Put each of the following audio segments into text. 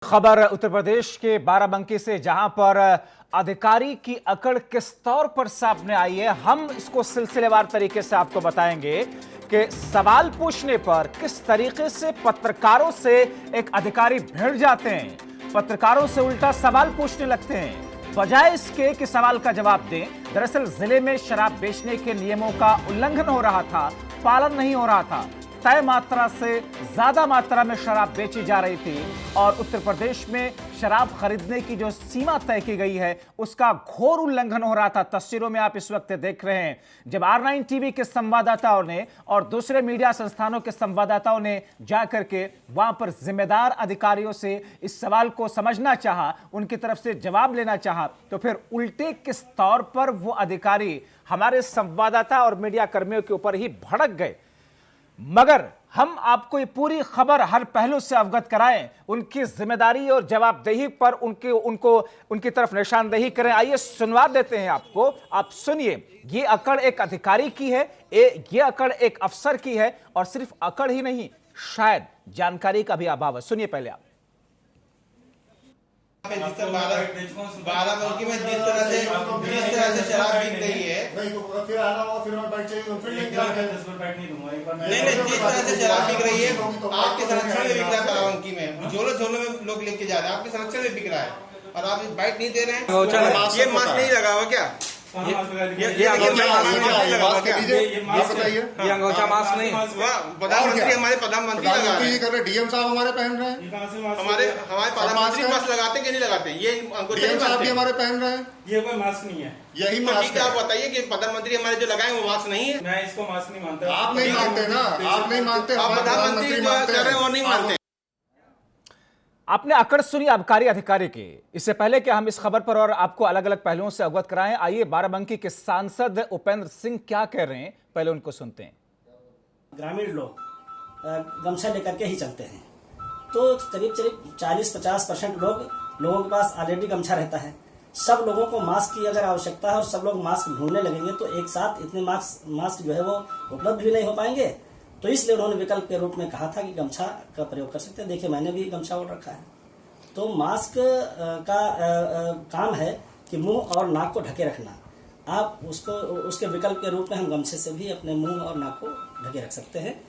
खबर उत्तर प्रदेश के बाराबंकी से, जहां पर अधिकारी की अकड़ किस तौर पर सामने आई है, हम इसको सिलसिलेवार तरीके से आपको बताएंगे कि सवाल पूछने पर किस तरीके से पत्रकारों से एक अधिकारी भिड़ जाते हैं, पत्रकारों से उल्टा सवाल पूछने लगते हैं बजाय इसके कि सवाल का जवाब दें। दरअसल जिले में शराब बेचने के नियमों का उल्लंघन हो रहा था, पालन नहीं हो रहा था, तय मात्रा से ज्यादा मात्रा में शराब बेची जा रही थी और उत्तर प्रदेश में शराब खरीदने की जो सीमा तय की गई है उसका घोर उल्लंघन हो रहा था। तस्वीरों में आप इस वक्त देख रहे हैं, जब R9 टीवी के संवाददाताओं ने और दूसरे मीडिया संस्थानों के संवाददाताओं ने जाकर के वहां पर जिम्मेदार अधिकारियों से इस सवाल को समझना चाहा, उनकी तरफ से जवाब लेना चाहा, तो फिर उल्टे किस तौर पर वो अधिकारी हमारे संवाददाता और मीडिया कर्मियों के ऊपर ही भड़क गए। मगर हम आपको ये पूरी खबर हर पहलू से अवगत कराएं, उनकी जिम्मेदारी और जवाबदेही पर उनकी तरफ निशानदेही करें। आइए सुनवा देते हैं आपको, आप सुनिए। ये अकड़ एक अधिकारी की है, ये अकड़ एक अफसर की है और सिर्फ अकड़ ही नहीं, शायद जानकारी का भी अभाव है। सुनिए पहले आप। बाराबंकी में जिस तरह से शराब बिक रही है, नहीं जिस तरह से शराब बिक रही है आपके संरक्षण में बिक रहा है। बाराबंकी में झोले झोले में लोग लेके जा रहे हैं, आपके संरक्षण में बिक रहा है और आप बाइट नहीं दे रहे हैं। ये मास्क नहीं लगा हुआ क्या? ये अंगोछा मास्क नहीं, प्रधानमंत्री हमारे प्रधानमंत्री लगा रहे हैं, डीएम साहब हमारे पहन रहे हैं, हमारे प्रधानमंत्री मास्क लगाते कि नहीं लगाते? ये डीएम साहब भी हमारे पहन रहे हैं। ये कोई मास्क नहीं है, यही मास्क है। आप बताइए कि प्रधानमंत्री हमारे जो लगाए वो मास्क नहीं है। मैं इसको मास्क नहीं मानता। आप नहीं मानते ना, आप नहीं मानते, आप प्रधानमंत्री जो कर रहे हैं वो नहीं मानते। आपने अकड़ सुनी आबकारी अधिकारी की। इससे पहले कि हम इस खबर पर और आपको अलग अलग पहलुओं से अवगत कराएं, आइए बाराबंकी के सांसद उपेंद्र सिंह क्या कह रहे हैं, पहले उनको सुनते हैं। ग्रामीण लोग गमछा लेकर के ही चलते हैं, तो करीब 40-50% लोगों के पास ऑलरेडी गमछा रहता है। सब लोगों को मास्क की अगर आवश्यकता है और सब लोग मास्क ढूंढने लगेंगे तो एक साथ इतने मास्क जो है वो उपलब्ध भी नहीं हो पाएंगे। तो इसलिए उन्होंने विकल्प के रूप में कहा था कि गमछा का प्रयोग कर सकते हैं। देखिए, मैंने भी गमछा ओढ़ रखा है। तो मास्क का काम है कि मुंह और नाक को ढके रखना। आप उसके विकल्प के रूप में हम गमछे से भी अपने मुंह और नाक को ढके रख सकते हैं।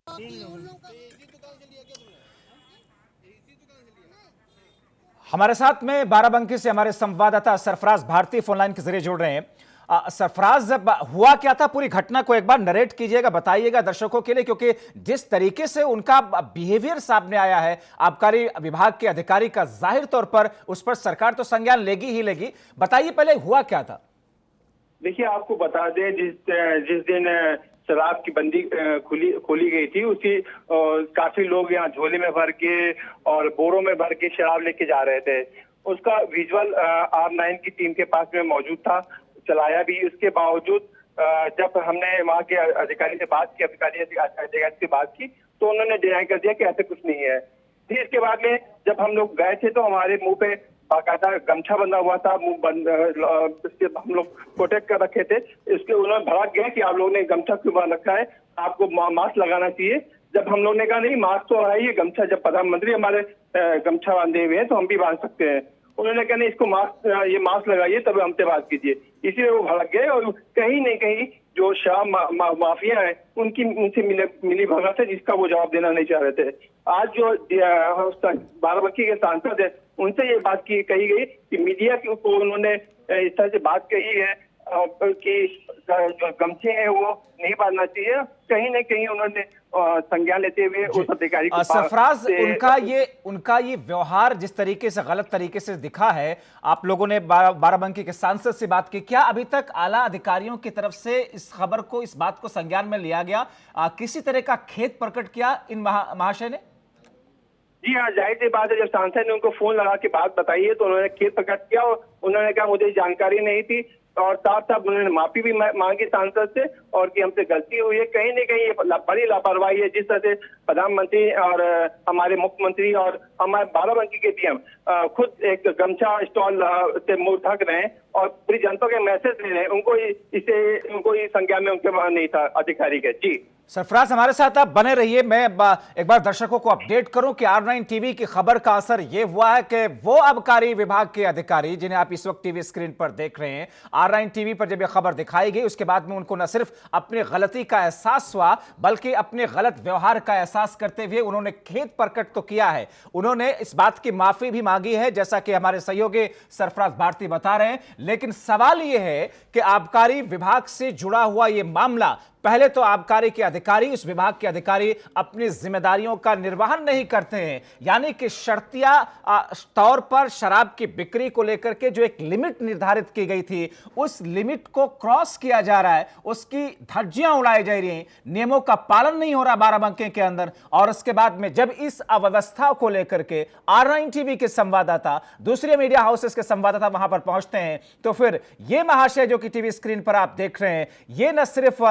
हमारे साथ में बाराबंकी से हमारे संवाददाता सरफराज भारती फोनलाइन के जरिए जुड़ रहे हैं। सरफराज, हुआ क्या था, पूरी घटना को एक बार नरेट कीजिएगा, बताइएगा दर्शकों के लिए, क्योंकि जिस तरीके से उनका बिहेवियर सामने आया है आबकारी विभाग के अधिकारी का, जाहिर तौर पर उस पर सरकार तो संज्ञान लेगी ही लेगी। बताइए पहले हुआ क्या था। देखिए, आपको बता दें, जिस दिन शराब की बंदी खोली गई थी, उसी काफी लोग यहाँ झोले में भर के और बोरों में भर के शराब लेके जा रहे थे। उसका विजुअल R9 की टीम के पास में मौजूद था, चलाया भी। उसके बावजूद जब हमने वहाँ के अधिकारी से बात की, अधिकारी से बात की, तो उन्होंने डिनाई कर दिया कि ऐसे कुछ नहीं है। फिर इसके बाद में जब हम लोग गए थे तो हमारे मुंह पे बाकायदा गमछा बंधा हुआ था, मुंह बंद, हम लोग प्रोटेक्ट कर रखे थे। इसके उन्होंने भड़क गया कि आप लोगों ने गमछा क्यों बांध रखा है, आपको मास्क लगाना चाहिए। जब हम लोगों ने कहा नहीं, मास्क तो है, ये गमछा, जब प्रधानमंत्री हमारे गमछा बांधे हुए हैं तो हम भी बांध सकते हैं। उन्होंने कहा नहीं, इसको ये मास्क लगाइए तब हमसे बात कीजिए। इसलिए वो भड़क गए और कहीं न कहीं जो शराब माफिया है उनसे मिली भगत है, जिसका वो जवाब देना नहीं चाह रहे थे। आज जो बाराबंकी के सांसद है उनसे ये बात कही गई कि मीडिया को उन्होंने इस तरह से बात कही है कि जो गमछे हैं वो नहीं बांधना चाहिए। कहीं न कहीं उन्होंने संज्ञान लेते हुए उस अधिकारी को सरफराज, उनका ये व्यवहार जिस तरीके से, गलत तरीके से दिखा है, आप लोगों ने बाराबंकी के सांसद से बात की, क्या अभी तक आला अधिकारियों की तरफ से इस खबर को, इस बात को संज्ञान में लिया गया? किसी तरह का खेद प्रकट किया इन महाशय ने? जी हाँ, जाहिर सी बात है, जब सांसद ने उनको फोन लगा के बात बताई है तो उन्होंने खेद प्रकट किया और उन्होंने कहा मुझे जानकारी नहीं थी और साथ साथ उन्होंने माफी भी मांगी सांसद से और कि हमसे गलती हुई है। कहीं न कहीं ये बड़ी लापरवाही है, जिस तरह से प्रधानमंत्री और हमारे मुख्यमंत्री और हमारे बाराबंकी के डीएम खुद एक गमछा स्टॉल से मुंह ढक रहे हैं और पूरी जनता के मैसेज दे रहे हैं, उनको ये संज्ञान में उनके नहीं था अधिकारी के। जी सरफराज हमारे साथ आप बने रहिए। मैं एक बार दर्शकों को अपडेट करूं कि R9 टीवी की खबर का असर यह हुआ है कि वो आबकारी विभाग के अधिकारी जिन्हें आप इस वक्त टीवी स्क्रीन पर देख रहे हैं, R9 टीवी पर जब यह खबर दिखाई गई उसके बाद में उनको न सिर्फ अपनी गलती का एहसास हुआ बल्कि अपने गलत व्यवहार का एहसास करते हुए उन्होंने खेद प्रकट तो किया है, उन्होंने इस बात की माफी भी मांगी है जैसा कि हमारे सहयोगी सरफराज भारती बता रहे हैं। लेकिन सवाल यह है कि आबकारी विभाग से जुड़ा हुआ यह मामला, पहले तो आबकारी के अधिकारी, उस विभाग के अधिकारी अपनी जिम्मेदारियों का निर्वहन नहीं करते हैं, यानी कि शर्तिया तौर पर शराब की बिक्री को लेकर के जो एक लिमिट निर्धारित की गई थी उस लिमिट को क्रॉस किया जा रहा है, उसकी धज्जियां उड़ाई जा रही हैं, नियमों का पालन नहीं हो रहा बाराबंकी के अंदर। और उसके बाद में जब इस अव्यवस्था को लेकर के R9 टीवी के संवाददाता, दूसरे मीडिया हाउसेस के संवाददाता वहां पर पहुंचते हैं तो फिर ये महाशय जो कि टीवी स्क्रीन पर आप देख रहे हैं, ये न सिर्फ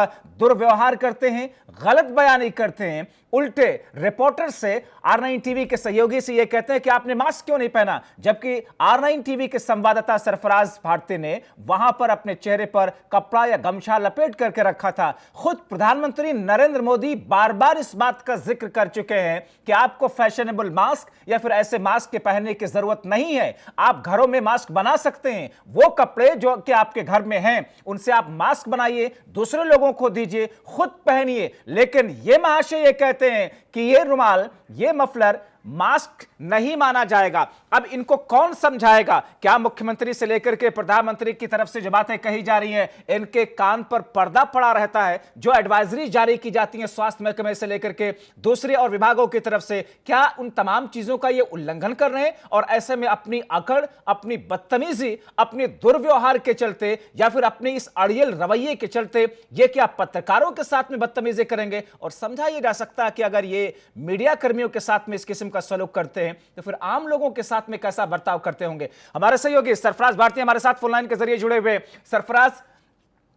दुर्व्यवहार करते हैं, गलत बयानी करते हैं, उल्टे रिपोर्टर से R9 टीवी के सहयोगी से यह कहते हैं कि आपने मास्क क्यों नहीं पहना, जबकि R9 टीवी के संवाददाता सरफराज भारती ने वहां पर अपने चेहरे पर कपड़ा या गमछा लपेट करके रखा था। खुद प्रधानमंत्री नरेंद्र मोदी बार बार इस बात का जिक्र कर चुके हैं कि आपको फैशनेबल मास्क या फिर ऐसे मास्क के पहनने की जरूरत नहीं है, आप घरों में मास्क बना सकते हैं, वो कपड़े जो कि आपके घर में हैं उनसे आप मास्क बनाइए, दूसरे लोगों को दीजिए, खुद पहनिए। लेकिन यह महाशय ये कहते हैं कि ये रुमाल, ये मफलर मास्क नहीं माना जाएगा। अब इनको कौन समझाएगा? क्या मुख्यमंत्री से लेकर के प्रधानमंत्री की तरफ से जो बातें कही जा रही हैं इनके कान पर पर्दा पड़ा रहता है? जो एडवाइजरी जारी की जाती है स्वास्थ्य महकमे से लेकर के दूसरे और विभागों की तरफ से, क्या उन तमाम चीजों का ये उल्लंघन कर रहे हैं? और ऐसे में अपनी अकड़, अपनी बदतमीजी, अपने दुर्व्यवहार के चलते या फिर अपने इस अड़ियल रवैये के चलते ये क्या पत्रकारों के साथ में बदतमीजी करेंगे? और समझा यह जा सकता है कि अगर ये मीडिया कर्मियों के साथ में इस किस्म का सलूक करते हैं तो फिर आम लोगों के साथ में कैसा बर्ताव करते होंगे। हमारे सहयोगी सरफराज भारती हमारे साथ फोन लाइन के जरिए जुड़े हुए। सरफराज,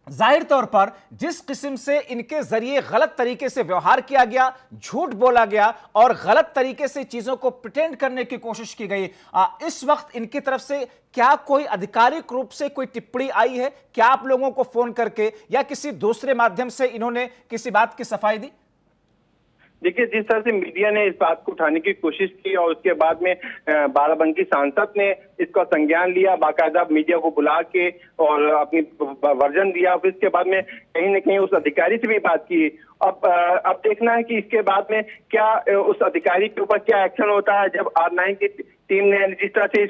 जाहिर तौर पर जिस किस्म से इनके जरिए गलत तरीके से व्यवहार किया गया, झूठ बोला गया और गलत तरीके से चीजों को प्रिटेंड करने की कोशिश की गई, इस वक्त इनकी तरफ से क्या कोई आधिकारिक रूप से कोई टिप्पणी आई है? क्या आप लोगों को फोन करके या किसी दूसरे माध्यम से इन्होंने किसी बात की सफाई दी? देखिए, जिस तरह से मीडिया ने इस बात को उठाने की कोशिश की और उसके बाद में बाराबंकी सांसद ने इसका संज्ञान लिया, बाकायदा मीडिया को बुला के और अपनी वर्जन दिया, फिर इसके बाद में कहीं न कहीं उस अधिकारी से भी बात की। अब देखना है कि इसके बाद में क्या उस अधिकारी के ऊपर क्या एक्शन होता है। जब R9 की टीम ने जिस तरह से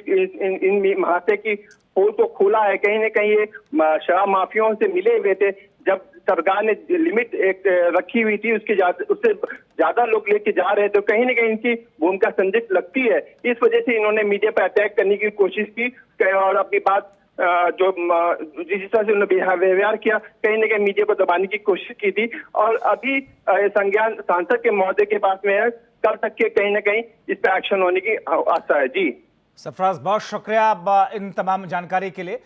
इन महाशय की पोल को खोला है, कहीं न कहीं ये शराब माफियाओं से मिले हुए थे, जब सरकार ने लिमिट एक रखी हुई थी उससे ज्यादा लोग लेके जा रहे हैं, तो कहीं ना कहीं इनकी भूमिका संदिग्ध लगती है। इस वजह से इन्होंने मीडिया पर अटैक करने की कोशिश की और अपनी बात जो जिस तरह से उन्होंने व्यवहार किया, कहीं ना कहीं मीडिया को दबाने की कोशिश की थी। और अभी संज्ञान सांसद के महोदय के पास में है, कल तक के कहीं ना कहीं इस पर एक्शन होने की आशा है। जी सरफराज, बहुत शुक्रिया इन तमाम जानकारी के लिए।